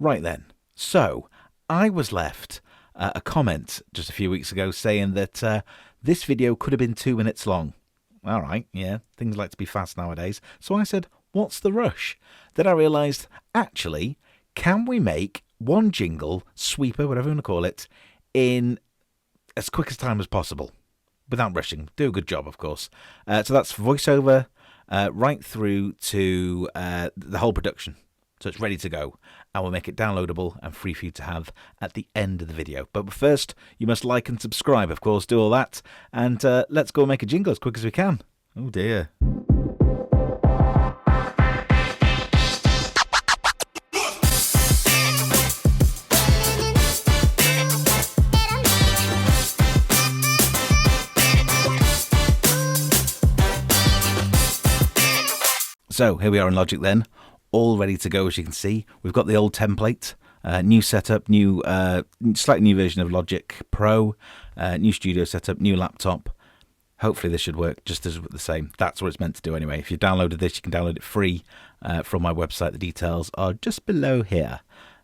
Right then, so I was left a comment just a few weeks ago saying that this video could have been 2 minutes long. All right, yeah, things like to be fast nowadays. So I said, what's the rush? Then I realised, actually, can we make one jingle, sweeper, whatever you want to call it, in as quick a time as possible without rushing? Do a good job, of course. So that's voiceover right through to the whole production. So it's ready to go, and we'll make it downloadable and free for you to have at the end of the video. But first, you must like and subscribe, of course, do all that, and let's go make a jingle as quick as we can. Oh dear. So here we are in Logic then, all ready to go. As you can see, we've got the old template, new setup, slightly new version of Logic Pro, new studio setup, new laptop. Hopefully this should work just as the same. That's what it's meant to do anyway. If you've downloaded this, you can download it free from my website. The details are just below here.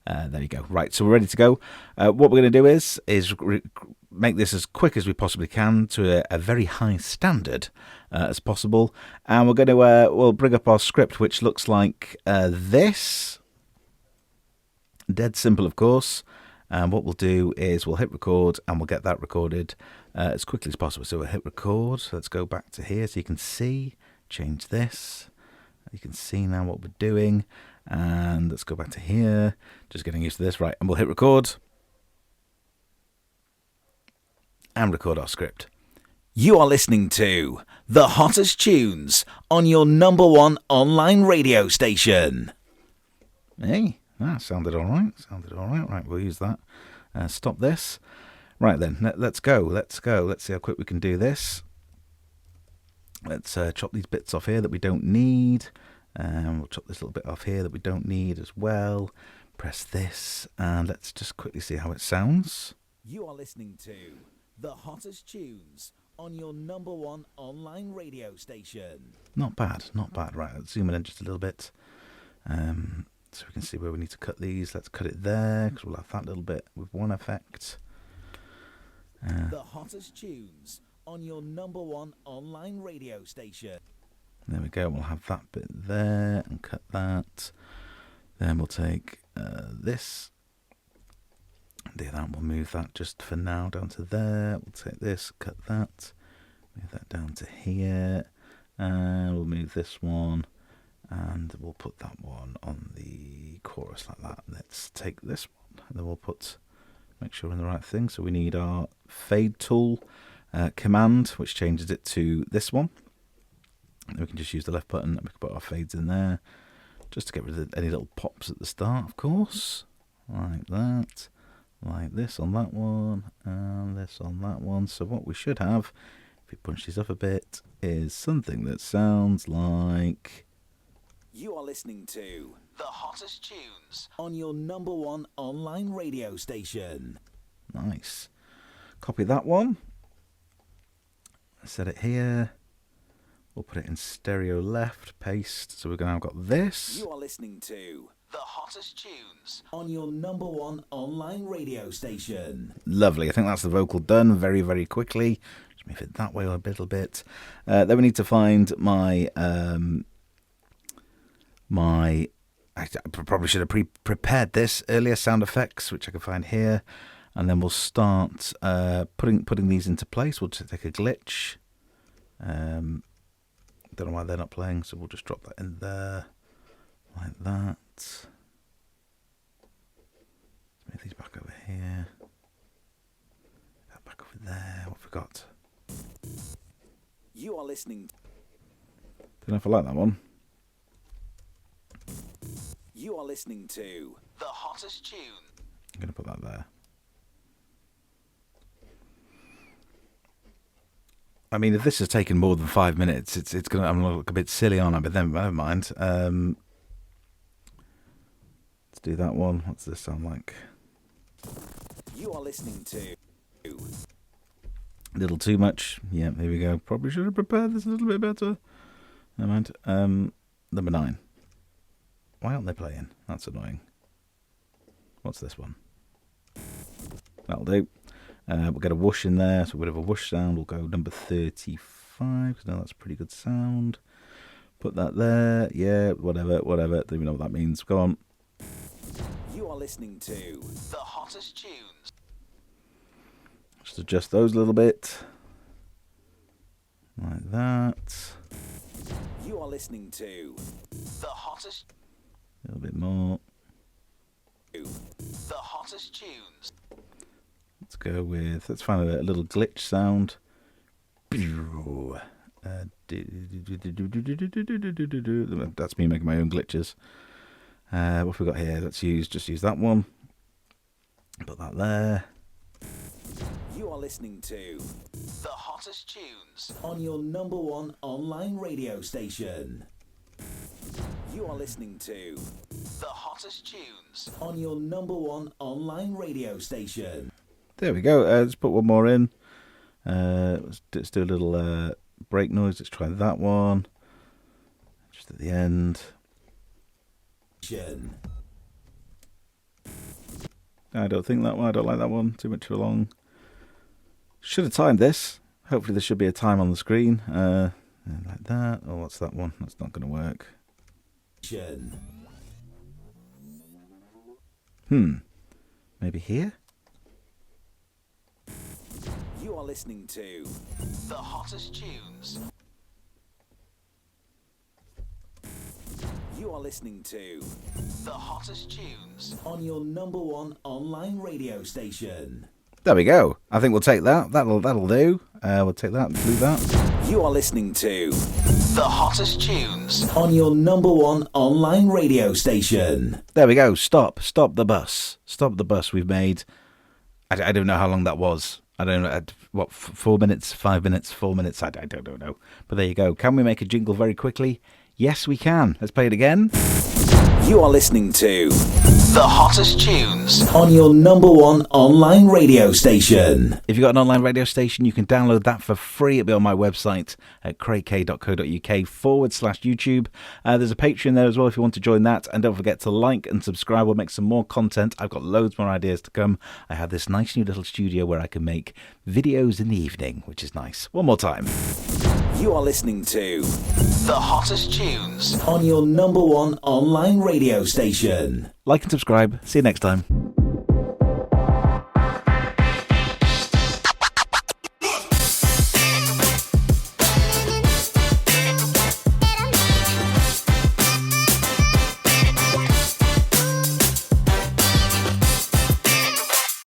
There you go. Right, so we're ready to go. What we're going to do is make this as quick as we possibly can to a very high standard as possible. And we're going to we'll bring up our script, which looks like this. Dead simple, of course. And what we'll do is we'll hit record and we'll get that recorded as quickly as possible. So we'll hit record. So let's go back to here so you can see. Change this. You can see now what we're doing. And let's go back to here. Just getting used to this. Right, and we'll hit record. And record our script. You are listening to the hottest tunes on your number one online radio station. Hey, that sounded all right. Right, we'll use that. Stop this. Right then, let's go. Let's see how quick we can do this. Let's chop these bits off here that we don't need. We'll chop this little bit off here that we don't need as well. Press this, and let's just quickly see how it sounds. You are listening to the hottest tunes on your number one online radio station. Not bad. Right, let's zoom in just a little bit. So we can see where we need to cut these. Let's cut it there, because we'll have that little bit with one effect. The hottest tunes on your number one online radio station. There we go, we'll have that bit there and cut that. Then we'll take this. Do that, we'll move that just for now down to there. We'll take this, cut that, move that down to here. And we'll move this one and we'll put that one on the chorus like that. Let's take this one and then we'll make sure we're in the right thing. So we need our fade tool command, which changes it to this one. And we can just use the left button and we can put our fades in there just to get rid of any little pops at the start, of course. Like that. Like this on that one and this on that one. So what we should have, if we punch these up a bit, is something that sounds like... You are listening to the hottest tunes on your number one online radio station. Nice. Copy that one. Set it here. We'll put it in stereo left, paste. So we're going to have got this. You are listening to the hottest tunes on your number one online radio station. Lovely. I think that's the vocal done very, very quickly. Just move it that way a little bit. Then we need to find my... I probably should have prepared this earlier, sound effects, which I can find here. And then we'll start putting these into place. We'll just take a glitch. Don't know why they're not playing, so we'll just drop that in there, like that. Move these back over here. That back over there. What have we got? You are listening. Don't know if I like that one. You are listening to the hottest tune. I'm going to put that there. I mean, if this has taken more than 5 minutes, it's going to. I'm going to look a bit silly on it, but then never mind. Let's do that one. What's this sound like? You are listening to. A little too much. Yeah, here we go. Probably should have prepared this a little bit better. Never mind. Number 9. Why aren't they playing? That's annoying. What's this one? That'll do. We'll get a whoosh in there, so a bit of a whoosh sound. We'll go number 35, because now that's a pretty good sound. Put that there. Yeah, whatever. Don't even know what that means. Go on. You are listening to the hottest tunes. Just adjust those a little bit. Like that. You are listening to the hottest. A little bit more. The hottest tunes. Let's go with, let's find a little glitch sound. That's me making my own glitches. What have we got here? Let's just use that one. Put that there. You are listening to the hottest tunes on your number one online radio station. You are listening to the hottest tunes on your number one online radio station. There we go. Let's put one more in. Let's do a little break noise. Let's try that one. Just at the end. I don't think that one. I don't like that one. Too much for long. Should have timed this. Hopefully there should be a time on the screen. Like that. Oh, what's that one? That's not going to work. Maybe here? You are listening to the hottest tunes. You are listening to the hottest tunes on your number one online radio station. There we go. I think we'll take that. That'll do. We'll take that and do that. You are listening to the hottest tunes on your number one online radio station. There we go. Stop the bus. Stop the bus we've made. I don't know how long that was. I don't know. What, 4 minutes, 5 minutes, 4 minutes? I don't know. But there you go. Can we make a jingle very quickly? Yes, we can. Let's play it again. You are listening to the hottest tunes on your number one online radio station. If you've got an online radio station, you can download that for free. It'll be on my website at craigk.co.uk/YouTube. There's a Patreon there as well if you want to join that. And don't forget to like and subscribe. We'll make some more content. I've got loads more ideas to come. I have this nice new little studio where I can make videos in the evening, which is nice. One more time. You are listening to the hottest tunes on your number one online radio station. Like and subscribe. See you next time.